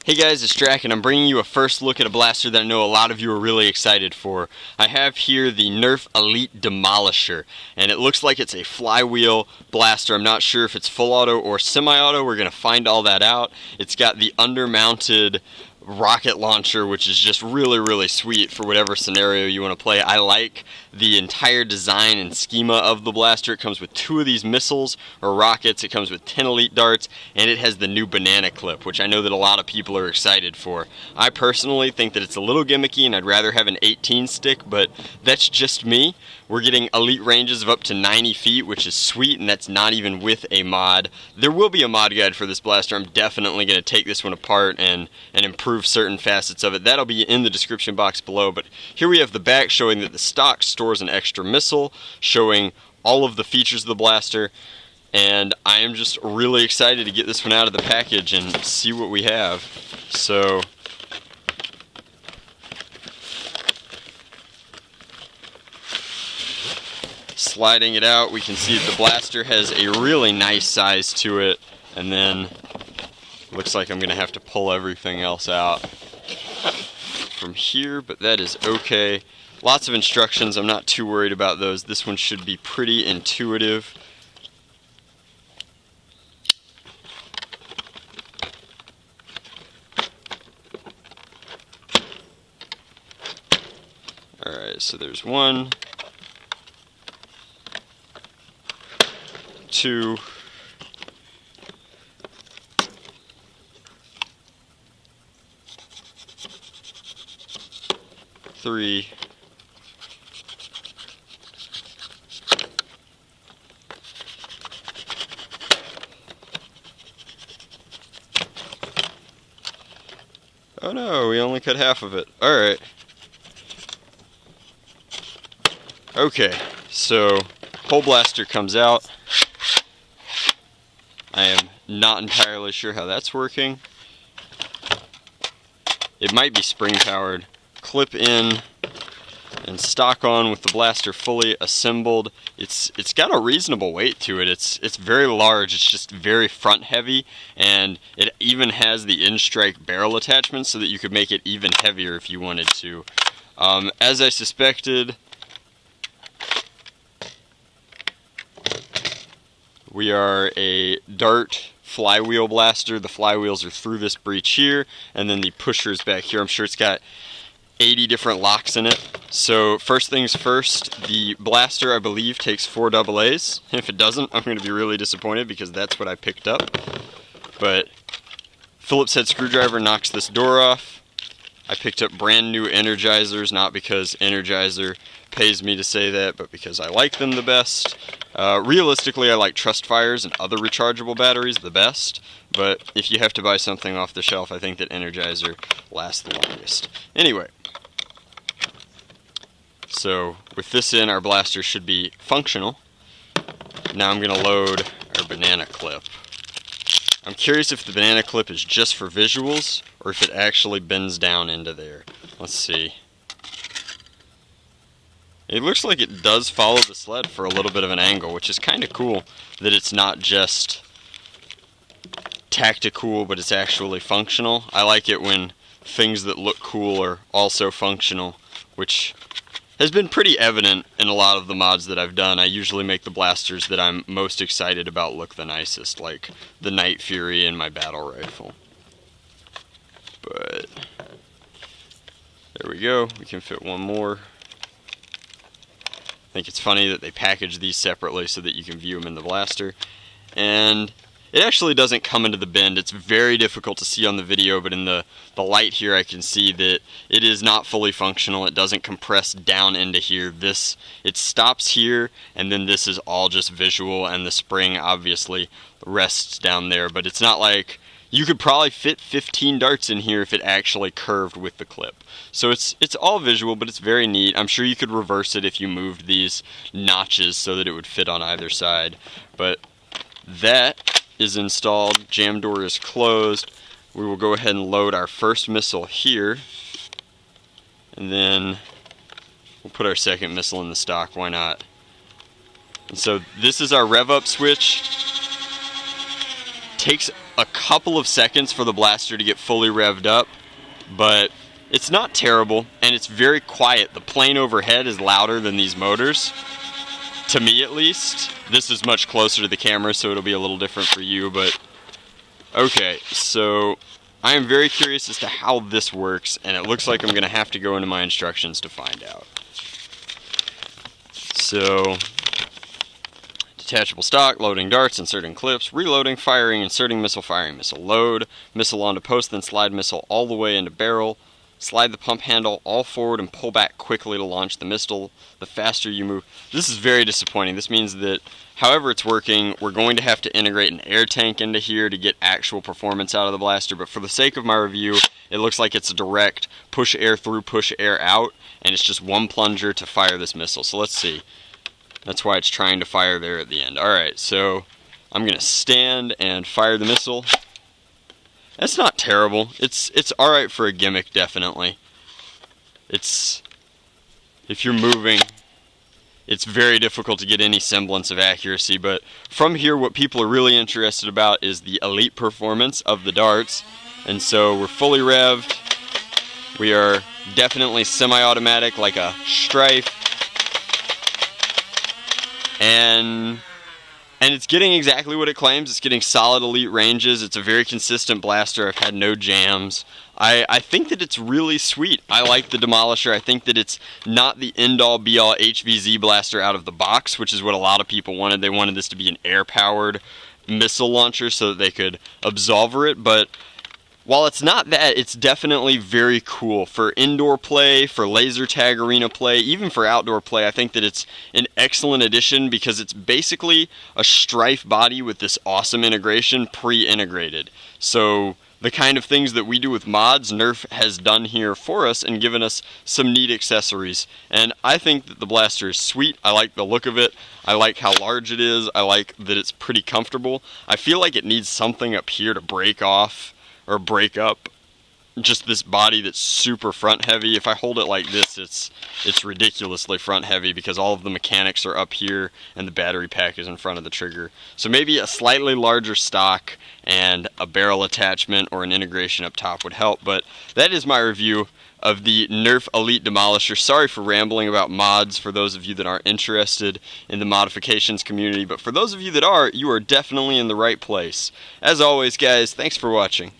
Hey guys, it's Drac, and I'm bringing you a first look at a blaster that I know a lot of you are really excited for. I have here the Nerf Elite Demolisher, and it looks like it's a flywheel blaster. I'm not sure if it's full auto or semi-auto. We're going to find all that out. It's got the under-mounted rocket launcher, which is just really sweet for whatever scenario you want to play. I like the entire design and schema of the blaster. It comes with 2 of these missiles or rockets. It comes with 10 elite darts, and it has the new banana clip, which I know that a lot of people are excited for. I personally think that it's a little gimmicky and I'd rather have an 18 stick, but that's just me. We're getting elite ranges of up to 90 feet, which is sweet, and that's not even with a mod. There will be a mod guide for this blaster. I'm definitely going to take this one apart and improve certain facets of it. That'll be in the description box below. But here we have the back showing that the stock stores an extra missile, showing all of the features of the blaster, and I am just really excited to get this one out of the package and see what we have. So sliding it out, we can see that the blaster has a really nice size to it, and then looks like I'm going to have to pull everything else out from here, but that is okay. Lots of instructions, I'm not too worried about those. This one should be pretty intuitive. Alright, so there's 1, 2, 3, 4. Oh no, we only cut half of it. Alright. Okay, so whole blaster comes out. I am not entirely sure how that's working. It might be spring powered. Clip in and stock on with the blaster fully assembled. It's got a reasonable weight to it. It's very large. It's just very front heavy, and it even has the in-strike barrel attachment so that you could make it even heavier if you wanted to. As I suspected, we are a dart flywheel blaster. The flywheels are through this breech here, and then the pusher is back here. I'm sure it's got 80 different locks in it. So first things first, the blaster I believe takes 4 AA's. If it doesn't, I'm going to be really disappointed because that's what I picked up. But Phillips head screwdriver knocks this door off. I picked up brand new energizers, not because Energizer pays me to say that, but because I like them the best. Realistically, I like Trustfires and other rechargeable batteries the best, but if you have to buy something off the shelf, I think that Energizer lasts the longest. Anyway, so with this in, our blaster should be functional. Now I'm going to load our banana clip. I'm curious if the banana clip is just for visuals, or if it actually bends down into there. Let's see. It looks like it does follow the sled for a little bit of an angle, which is kind of cool that it's not just tactical, but it's actually functional. I like it when things that look cool are also functional, which has been pretty evident in a lot of the mods that I've done. I usually make the blasters that I'm most excited about look the nicest, like the Night Fury and my battle rifle. But there we go, we can fit one more. I think it's funny that they package these separately so that you can view them in the blaster. And it actually doesn't come into the bend. It's very difficult to see on the video, but in the light here I can see that it is not fully functional. It doesn't compress down into here. It stops here, and then this is all just visual, and the spring obviously rests down there. But it's not like you could probably fit 15 darts in here if it actually curved with the clip. So it's all visual, but it's very neat. I'm sure you could reverse it if you moved these notches so that it would fit on either side. But that is installed. Jam door is closed. We will go ahead and load our first missile here. And then we'll put our second missile in the stock. Why not? And so this is our rev up switch. Takes a couple of seconds for the blaster to get fully revved up, but it's not terrible, and it's very quiet. The plane overhead is louder than these motors, to me at least. This is much closer to the camera, so it'll be a little different for you, but okay, so I am very curious as to how this works, and it looks like I'm going to have to go into my instructions to find out. So, detachable stock, loading darts, inserting clips, reloading, firing, inserting missile, firing missile, load, missile onto post, then slide missile all the way into barrel, slide the pump handle all forward and pull back quickly to launch the missile. The faster you move. This is very disappointing. This means that however it's working, we're going to have to integrate an air tank into here to get actual performance out of the blaster, but for the sake of my review, it looks like it's a direct push air through, push air out, and it's just one plunger to fire this missile. So let's see. That's why it's trying to fire there at the end. Alright, so I'm going to stand and fire the missile. That's not terrible. It's alright for a gimmick, definitely. If you're moving, it's very difficult to get any semblance of accuracy, but from here what people are really interested about is the elite performance of the darts, and so we're fully revved. We are definitely semi-automatic like a Strife, and it's getting exactly what it claims. It's getting solid elite ranges. It's a very consistent blaster. I've had no jams. I think that it's really sweet. I like the Demolisher. I think that it's not the end-all be-all HVZ blaster out of the box, which is what a lot of people wanted. They wanted this to be an air-powered missile launcher so that they could absolver it, but while it's not that, it's definitely very cool for indoor play, for laser tag arena play, even for outdoor play. I think that it's an excellent addition because it's basically a Strife body with this awesome integration pre-integrated. So the kind of things that we do with mods, Nerf has done here for us and given us some neat accessories. And I think that the blaster is sweet. I like the look of it. I like how large it is. I like that it's pretty comfortable. I feel like it needs something up here to break off or break up just this body that's super front heavy. If I hold it like this, it's ridiculously front heavy because all of the mechanics are up here and the battery pack is in front of the trigger. So maybe a slightly larger stock and a barrel attachment or an integration up top would help, but that is my review of the Nerf Elite Demolisher. Sorry for rambling about mods for those of you that aren't interested in the modifications community, but for those of you that are, you are definitely in the right place. As always, guys, thanks for watching.